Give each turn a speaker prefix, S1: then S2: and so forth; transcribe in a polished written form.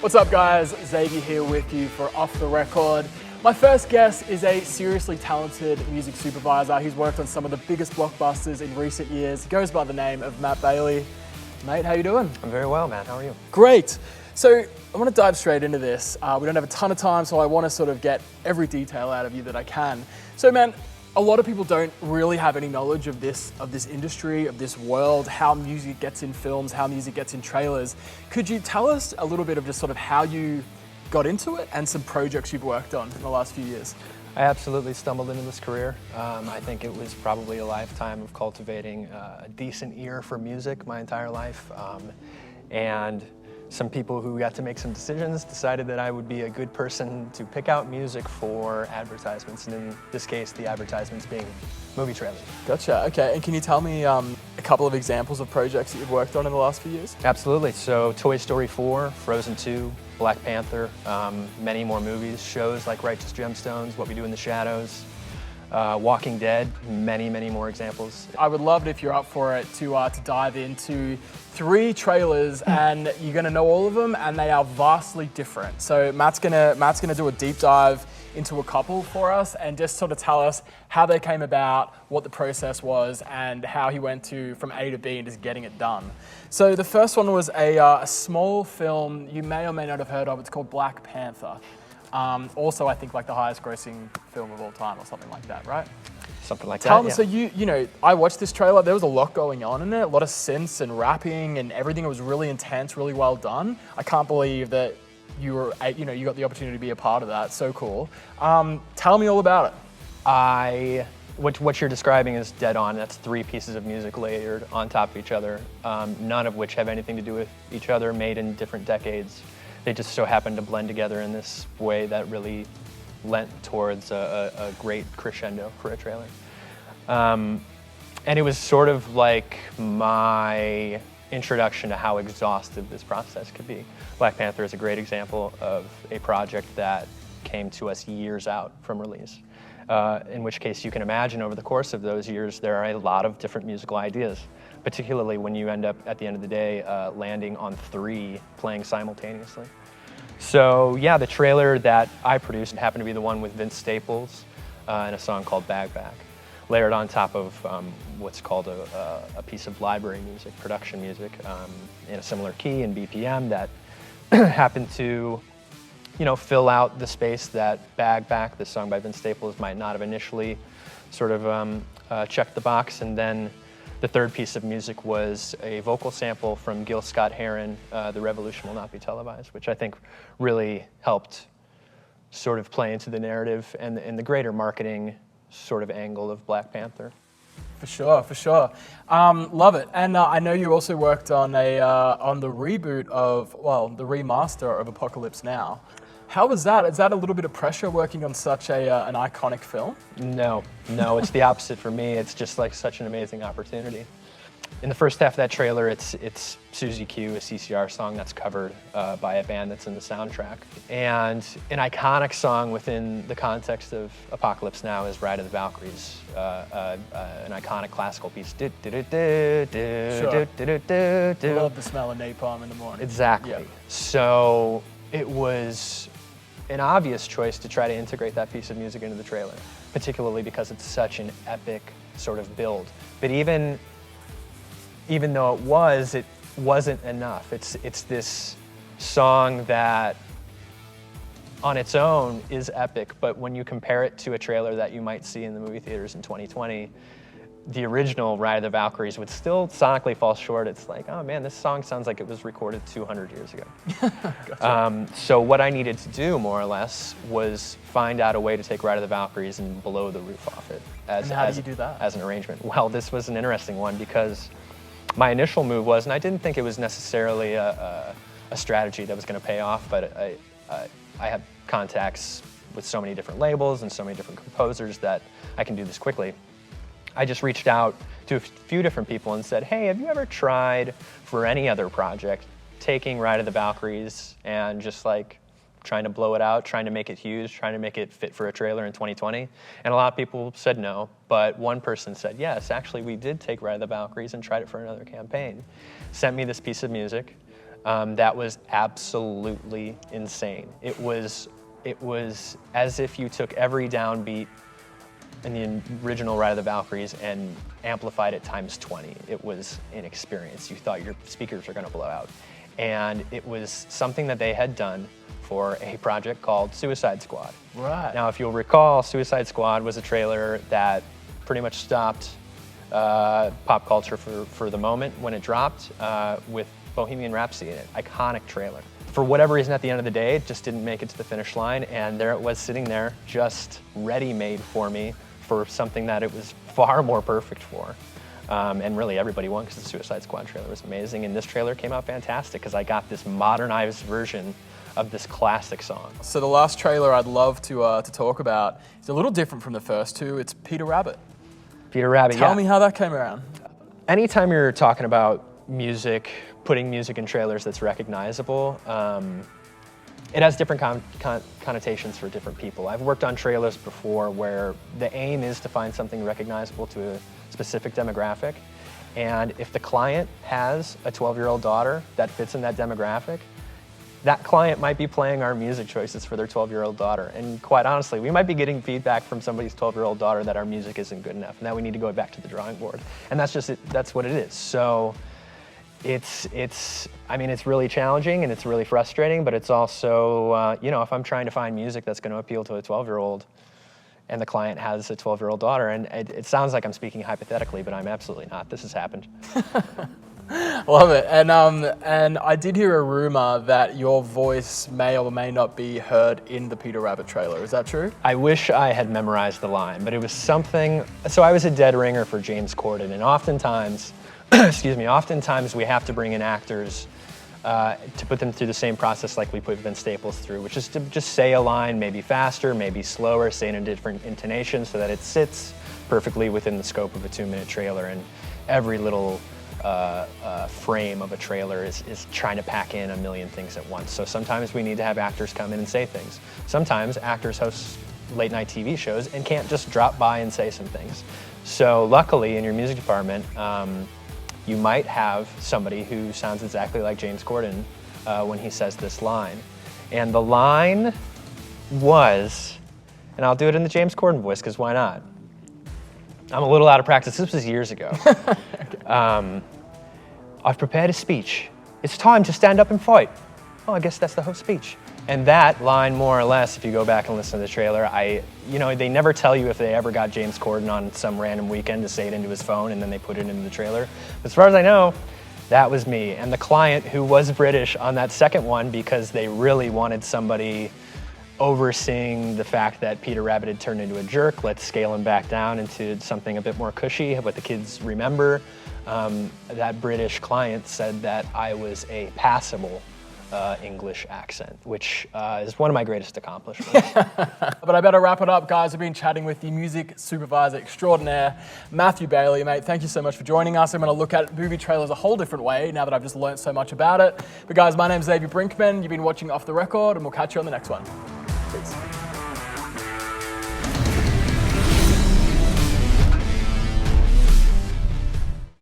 S1: What's up, guys? Xavier here with you for Off the Record. My first guest is a seriously talented music supervisor. He's worked on some of the biggest blockbusters in recent years. He goes by the name of Matt Bailey. Mate, how you doing?
S2: I'm very well, man. How are you?
S1: Great. So I want to dive straight into this. We don't have a ton of time, so I want to sort of get every detail out of you that I can. So, man, a lot of people don't really have any knowledge of this industry, of this world, how music gets in films, how music gets in trailers. Could you tell us a little bit of just sort of how you got into it and some projects you've worked on in the last few years?
S2: I absolutely stumbled into this career. I think it was probably a lifetime of cultivating a decent ear for music my entire life. And some people who got to make some decisions decided that I would be a good person to pick out music for advertisements, and in this case, the advertisements being movie trailers.
S1: Gotcha, okay. And can you tell me a couple of examples of projects that you've worked on in the last few years?
S2: Absolutely. So Toy Story 4, Frozen 2, Black Panther, many more movies, shows like Righteous Gemstones, What We Do in the Shadows, Walking Dead, many, many more examples.
S1: I would love it if you're up for it to dive into 3 trailers, and you're gonna know all of them, and they are vastly different. So Matt's gonna do a deep dive into a couple for us, and just sort of tell us how they came about, what the process was, and how he went from A to B and just getting it done. So the first one was a small film you may or may not have heard of. It's called Black Panther. Also, I think like the highest grossing film of all time or something like that, right?
S2: Something like
S1: Tell
S2: that,
S1: me,
S2: yeah.
S1: so you know, I watched this trailer, there was a lot going on in it, a lot of synths and rapping and everything. It was really intense, really well done. I can't believe that you got the opportunity to be a part of that. So cool. Tell me all about it.
S2: What you're describing is dead on. That's 3 pieces of music layered on top of each other, none of which have anything to do with each other, made in different decades. They just so happen to blend together in this way that really lent towards a great crescendo for a trailer. And it was sort of like my introduction to how exhaustive this process could be. Black Panther is a great example of a project that came to us years out from release. In which case you can imagine over the course of those years there are a lot of different musical ideas, particularly when you end up at the end of the day landing on 3 playing simultaneously. So yeah, the trailer that I produced happened to be the one with Vince Staples and a song called Bag Back, layered on top of what's called a piece of library music, production music, in a similar key and BPM that happened to fill out the space that Bag Back, this song by Vince Staples, might not have initially sort of checked the box. And then the third piece of music was a vocal sample from Gil Scott-Heron, The Revolution Will Not Be Televised, which I think really helped sort of play into the narrative and the greater marketing sort of angle of Black Panther.
S1: For sure. Love it. And I know you also worked on on the reboot the remaster of Apocalypse Now. How was that? Is that a little bit of pressure working on such an iconic film?
S2: No, it's the opposite for me. It's just like such an amazing opportunity. In the first half of that trailer, it's Suzy Q, a CCR song that's covered by a band that's in the soundtrack. And an iconic song within the context of Apocalypse Now is Ride of the Valkyries, an iconic classical piece.
S1: Sure. Love the smell of napalm in the morning.
S2: Exactly.
S1: Yeah.
S2: So it was an obvious choice to try to integrate that piece of music into the trailer, particularly because it's such an epic sort of build. But even though it wasn't enough. It's this song that on its own is epic, but when you compare it to a trailer that you might see in the movie theaters in 2020, the original Ride of the Valkyries would still sonically fall short. It's like, oh man, this song sounds like it was recorded 200 years ago.
S1: Gotcha.
S2: So what I needed to do, more or less, was find out a way to take Ride of the Valkyries and blow the roof off it.
S1: And how do you do that?
S2: As an arrangement. Well, this was an interesting one because my initial move was, and I didn't think it was necessarily a strategy that was going to pay off, but I have contacts with so many different labels and so many different composers that I can do this quickly. I just reached out to a few different people and said, hey, have you ever tried for any other project taking Ride of the Valkyries and just like trying to blow it out, trying to make it huge, trying to make it fit for a trailer in 2020? And a lot of people said no, but one person said, yes, actually we did take Ride of the Valkyries and tried it for another campaign. Sent me this piece of music. that was absolutely insane. It was as if you took every downbeat in the original Ride of the Valkyries and amplified it times 20. It was an experience. You thought your speakers were going to blow out. And it was something that they had done for a project called Suicide Squad.
S1: Right.
S2: Now, if you'll recall, Suicide Squad was a trailer that pretty much stopped pop culture for the moment when it dropped with Bohemian Rhapsody in it. Iconic trailer. For whatever reason, at the end of the day, it just didn't make it to the finish line, and there it was sitting there, just ready-made for me for something that it was far more perfect for. And really everybody won because the Suicide Squad trailer was amazing, and this trailer came out fantastic because I got this modernized version of this classic song.
S1: So the last trailer I'd love to talk about is a little different from the first two. It's Peter Rabbit.
S2: Peter Rabbit,
S1: Tell me how that came around.
S2: Anytime you're talking about music, putting music in trailers that's recognizable, it has different connotations for different people. I've worked on trailers before where the aim is to find something recognizable to a specific demographic. And if the client has a 12-year-old daughter that fits in that demographic, that client might be playing our music choices for their 12-year-old daughter. And quite honestly, we might be getting feedback from somebody's 12-year-old daughter that our music isn't good enough and that we need to go back to the drawing board. And that's just it, that's what it is. So I mean, it's really challenging and it's really frustrating, but it's also, you know, if I'm trying to find music that's going to appeal to a 12-year-old and the client has a 12-year-old daughter, and it sounds like I'm speaking hypothetically, but I'm absolutely not. This has happened.
S1: Love it. And I did hear a rumor that your voice may or may not be heard in the Peter Rabbit trailer. Is that true?
S2: I wish I had memorized the line, but it was something. So I was a dead ringer for James Corden, and oftentimes, excuse me, oftentimes we have to bring in actors to put them through the same process like we put Vince Staples through, which is to just say a line maybe faster, maybe slower, say it in a different intonation so that it sits perfectly within the scope of a 2-minute trailer. And every little frame of a trailer is trying to pack in a million things at once. So sometimes we need to have actors come in and say things. Sometimes actors host late night TV shows and can't just drop by and say some things. So luckily in your music department, you might have somebody who sounds exactly like James Corden when he says this line. And the line was, and I'll do it in the James Corden voice because why not? I'm a little out of practice. This was years ago. I've prepared a speech. It's time to stand up and fight. Oh, I guess that's the whole speech. And that line, more or less, if you go back and listen to the trailer, you know, they never tell you if they ever got James Corden on some random weekend to say it into his phone and then they put it into the trailer. But as far as I know, that was me. And the client, who was British on that second one because they really wanted somebody overseeing the fact that Peter Rabbit had turned into a jerk, let's scale him back down into something a bit more cushy, what the kids remember. That British client said that I was a passable English accent, which is one of my greatest accomplishments.
S1: But I better wrap it up, guys. I've been chatting with the music supervisor extraordinaire, Matthew Bailey. Mate, thank you so much for joining us. I'm going to look at movie trailers a whole different way now that I've just learned so much about it. But guys, my name's Xavier Brinkman. You've been watching Off the Record, and we'll catch you on the next one.